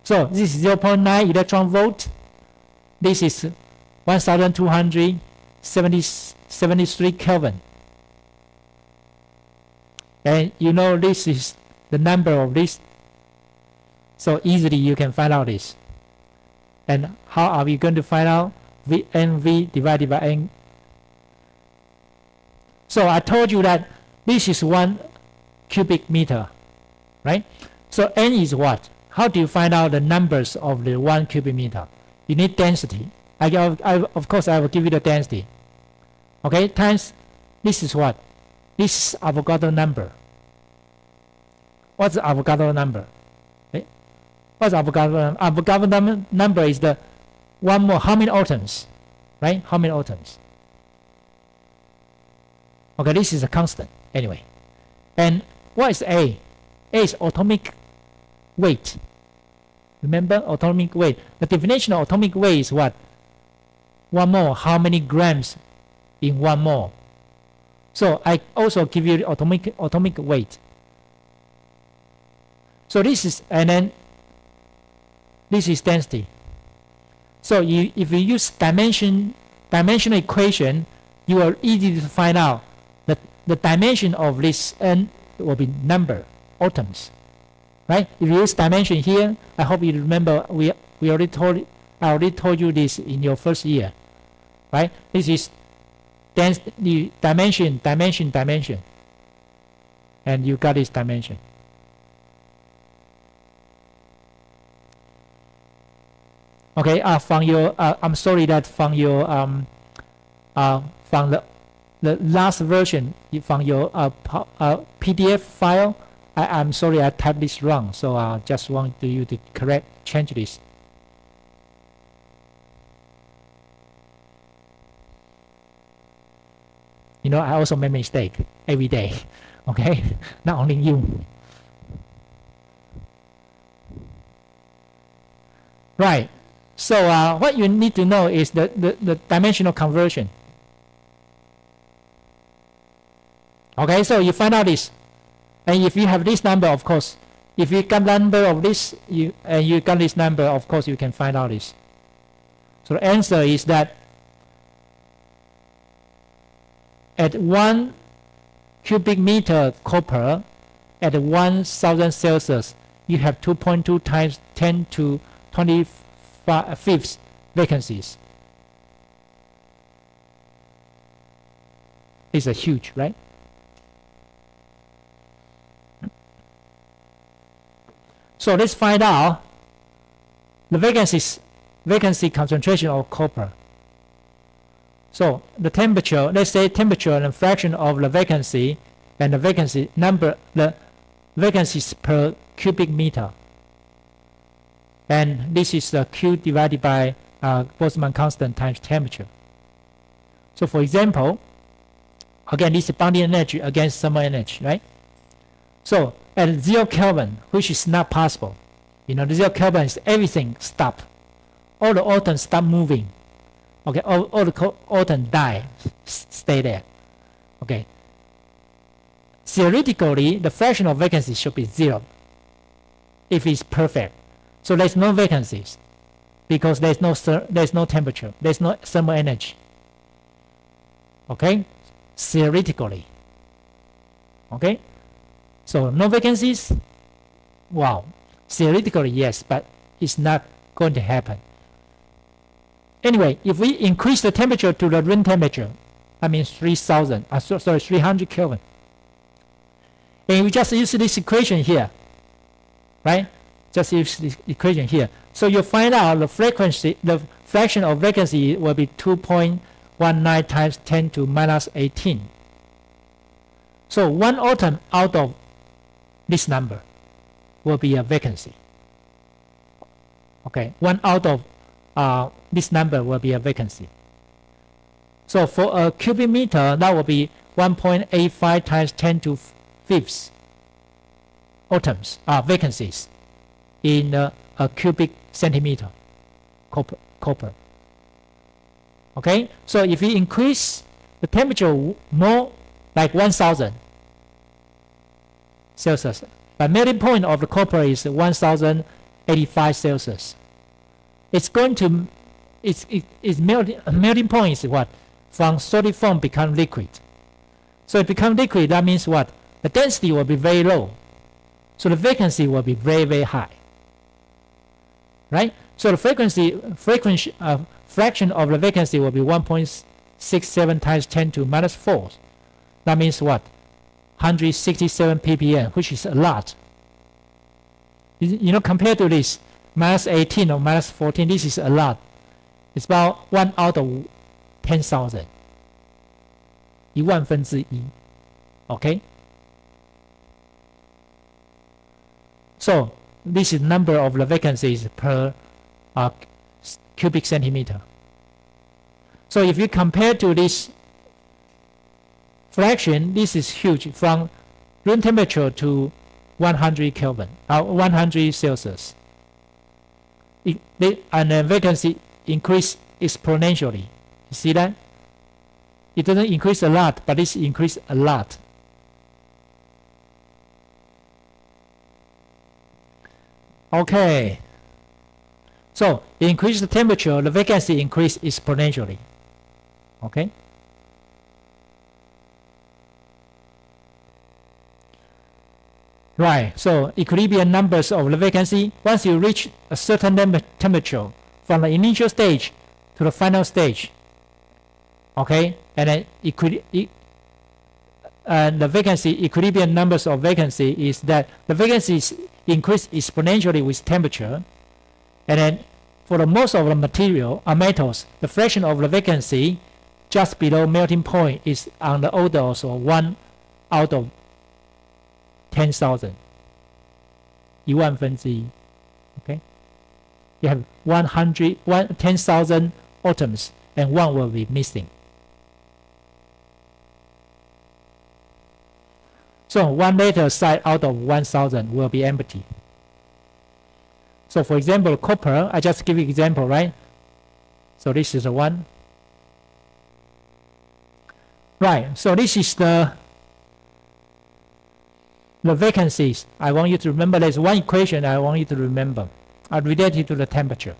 So this is 0.9 electron volt. This is 1273 Kelvin. And you know this is the number of this. So easily you can find out this. And how are we going to find out? NV divided by N. So I told you that this is 1 cubic meter, right? So N is what? How do you find out the numbers of the 1 cubic meter? You need density. Of course, I will give you the density. Okay, times this is what? This is Avogadro number. What's the Avogadro number? Okay. What's Avogadro number? Avogadro number is the one more. How many atoms? Right? How many atoms? Okay, this is a constant anyway. And what is A? A is atomic weight. Remember atomic weight. The definition of atomic weight is what? 1 mole. How many grams in 1 mole? So I also give you the atomic weight. So this is, and then this is density. So if you use dimensional equation, you are easy to find out that the dimension of this N will be number, atoms, right? If you use dimension here, I hope you remember I already told you this in your first year, right? This is the dimension, and you got this dimension. Okay, from your I'm sorry that from your from the last version from your PDF file, I'm sorry I typed this wrong, so I just want you to change this. You know, I also make mistake every day. Okay, not only you. Right. So what you need to know is the dimensional conversion. Okay, so you find out this. And if you have this number, of course, If you got number of this, you got this number, of course you can find out this. So the answer is that at 1 cubic meter copper at 1000 Celsius, you have 2.2 times 10 to 25 vacancies. It's a huge, right? So let's find out the vacancy concentration of copper. So the temperature, let's say temperature and fraction of the vacancy and the vacancy number, the vacancies per cubic meter. And this is the Q divided by Boltzmann constant times temperature. So for example, again, this is bonding energy against thermal energy, right? So at 0 Kelvin, which is not possible. You know, the 0 Kelvin is everything stop. All the atoms stop moving. Okay, all the atoms die, stay there. Okay. Theoretically, the fraction of vacancy should be 0 if it's perfect. So there's no vacancies because there's no temperature, there's no thermal energy. Okay, theoretically. Okay, so no vacancies. Wow, theoretically yes, but it's not going to happen. Anyway, if we increase the temperature to the room temperature, I mean 300 Kelvin, and we just use this equation here, right? Just use this equation here. So you find out the frequency, the fraction of vacancy will be 2.19 times 10 to minus 18. So one atom out of this number will be a vacancy. Okay, one out of this number will be a vacancy. So for a cubic meter, that will be 1.85 times 10 to 5 atoms, vacancies in a cubic centimeter copper. Okay, so if we increase the temperature more, like 1000 Celsius, the melting point of the copper is 1085 Celsius. It's going to, its melting point is what? From solid form become liquid. So it become liquid, that means what? The density will be very low. So the vacancy will be very, very high. Right? So the fraction of the vacancy will be 1.67 times 10 to minus 4. That means what? 167 ppm, which is a lot. You know, compared to this, minus 18 or minus 14, this is a lot. It's about 1 out of 10,000. 1分之一. Okay? So this is number of the vacancies per cubic centimeter. So if you compare to this fraction, this is huge, from room temperature to 100 Kelvin, 100 Celsius. And the vacancy increase exponentially. You see that? It doesn't increase a lot, but it's increased a lot. Okay. So increase the temperature, the vacancy increase exponentially. Okay. Right. So equilibrium numbers of the vacancy. Once you reach a certain temperature from the initial stage to the final stage. Okay, and then the vacancy equilibrium numbers of vacancy is that the vacancies increase exponentially with temperature, and then for the most of the metals, the fraction of the vacancy just below melting point is on the order of 1 out of 10,000. 1分之一. Okay, you have 10,000 atoms, and one will be missing. So one later side out of 1000 will be empty. So for example, copper, I just give you example, right? So this is the one. Right, so this is the the vacancies, I want you to remember there's one equation I want you to remember related to the temperature.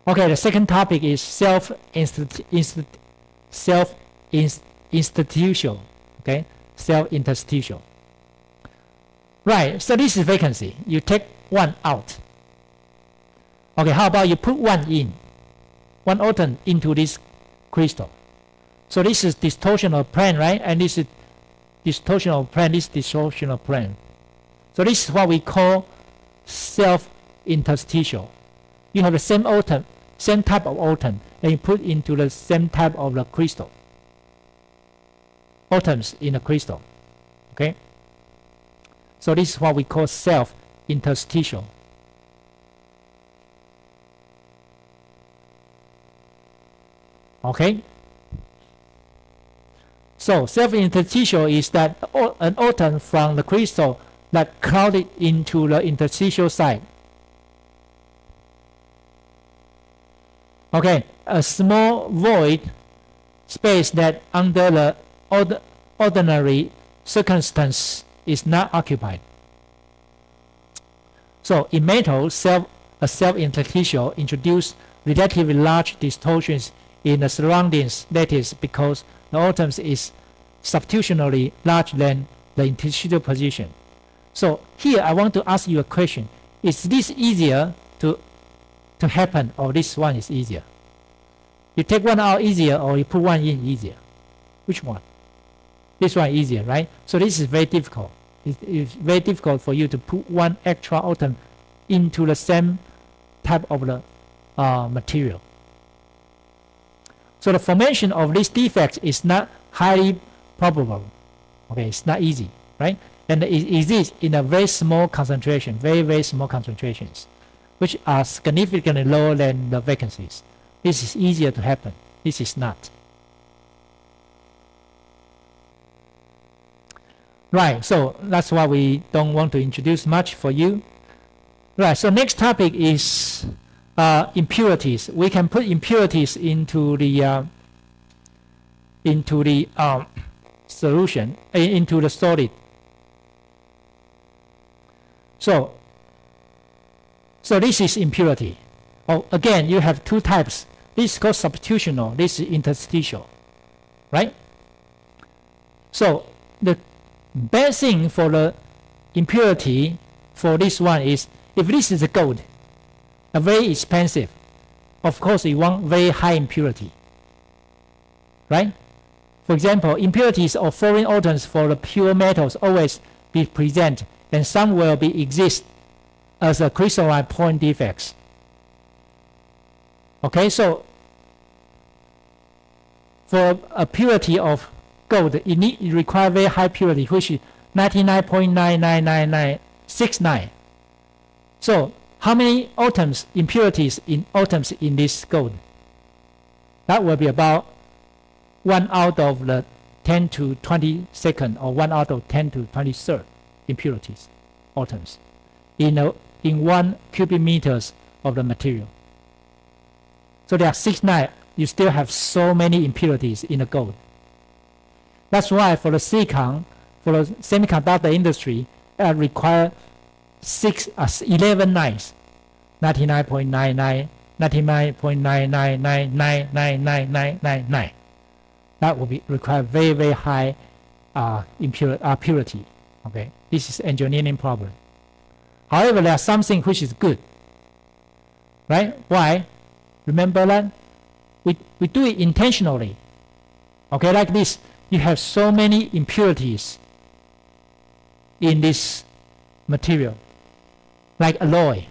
Okay, the second topic is self-institutional. Okay, self-interstitial. Right, so this is vacancy. You take one out. Okay, how about you put one in, one atom into this crystal. So this is distortional plane, right? And this is distortional plane, this distortional plane. So this is what we call self-interstitial. You have the same atom, same type of atom, and you put into the same type of the crystal. Atoms in the crystal. Okay? So this is what we call self-interstitial. Okay? So self-interstitial is that an atom from the crystal that clouded into the interstitial side. Okay, a small void space that under the ordinary circumstance is not occupied. So in metal, a self-interstitial introduce relatively large distortions in the surroundings, that is because the atoms is substitutionally larger than the interstitial position. So here I want to ask you a question. Is this easier to happen, or this one is easier? You take one out easier, or you put one in easier? Which one? This one easier, right? So this is very difficult. It's very difficult for you to put one extra atom into the same type of the material. So the formation of this defect is not highly probable. Okay, it's not easy, right? And it exists in a very small concentration, very, very small concentrations, which are significantly lower than the vacancies. This is easier to happen. This is not. Right, so that's why we don't want to introduce much for you. Right, so next topic is impurities. We can put impurities into the solution, into the solid. So this is impurity. Oh, again, you have two types. This is called substitutional. This is interstitial, right? So the bad thing for the impurity for this one is, if this is a gold, a very expensive, of course you want very high impurity, right? For example, impurities of foreign atoms for the pure metals always be present, and some will be exist as a crystalline point defects. Okay, so for a purity of gold, it requires very high purity, which is 99.99969. So how many atoms, impurities in atoms in this gold? That will be about 1 out of the 10 to 22nd, or 1 out of 10 to 23rd impurities, atoms, in 1 cubic meters of the material. So there are 69. You still have so many impurities in the gold. That's why for the silicon, for the semiconductor industry, require 11 nines, 99.99, 99.999999999. That will be require very, very high purity. Okay, this is engineering problem. However, there are something which is good, right? Why? Remember that we do it intentionally. Okay, like this, you have so many impurities in this material, like alloy.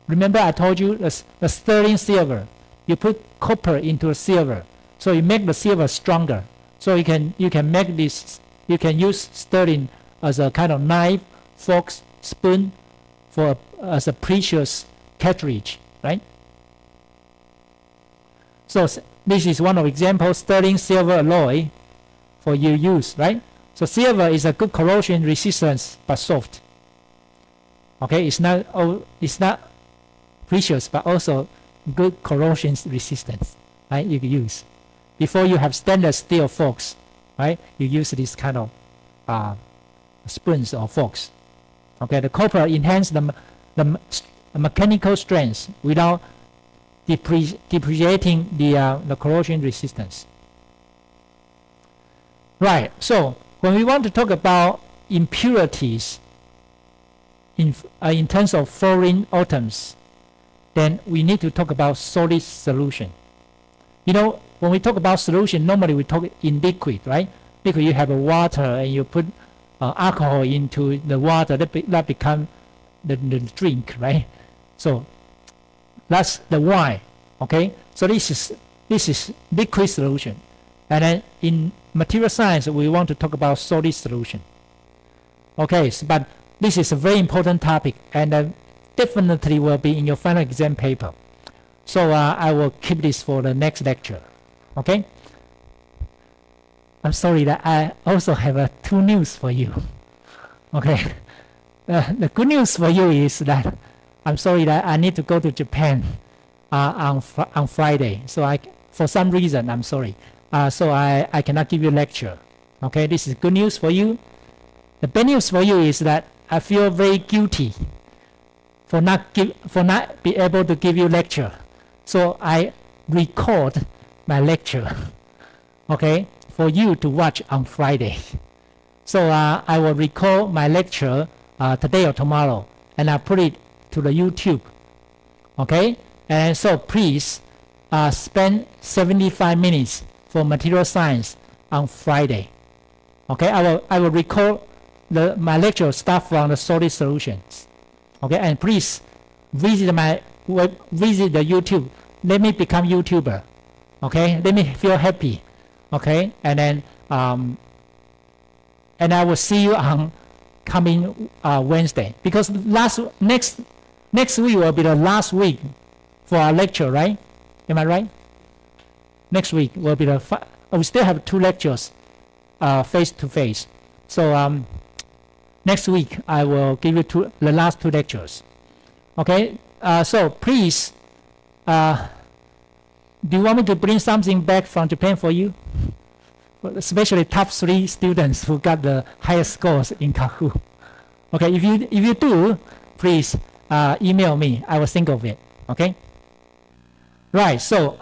Remember I told you the sterling silver, you put copper into a silver, so you make the silver stronger. So you can make this, you can use sterling as a kind of knife, forks, spoon, as a precious cartridge, right? So this is one of examples, sterling silver alloy for your use, right? So silver is a good corrosion resistance but soft. Okay, it's not precious but also good corrosion resistance, right? You can use. Before you have stainless steel forks, right? You use this kind of springs or forks. Okay, the copper enhances the mechanical strength without depreciating the corrosion resistance. Right, so when we want to talk about impurities in terms of fluorine atoms, then we need to talk about solid solution. You know, when we talk about solution, normally we talk in liquid, right? Liquid, you have a water and you put alcohol into the water, that become the drink, right? So that's the wine. Okay, so this is liquid solution, and then in material science we want to talk about solid solution. Okay, so, but this is a very important topic, and definitely will be in your final exam paper. So I will keep this for the next lecture. Okay. I'm sorry that I also have two news for you. Okay. The good news for you is that I'm sorry that I need to go to Japan on Friday. So for some reason, I'm sorry. So I cannot give you a lecture. Okay, this is good news for you. The bad news for you is that I feel very guilty for not be able to give you lecture. So I record my lecture, okay, for you to watch on Friday. So I will record my lecture today or tomorrow, and I'll put it to the YouTube, okay? And so please spend 75 minutes for material science on Friday, okay? I will record my lecture start from the solid solutions, okay? And please visit visit the YouTube. Let me become YouTuber, okay? Let me feel happy, okay? And then and I will see you on coming Wednesday, because next week will be the last week for our lecture, right? Am I right? Next week will be we still have 2 lectures face to face. So next week I will give you the last 2 lectures. Okay. So please, do you want me to bring something back from Japan for you? Especially top 3 students who got the highest scores in Kahoot. Okay, if you do, please email me. I will think of it. Okay. Right. So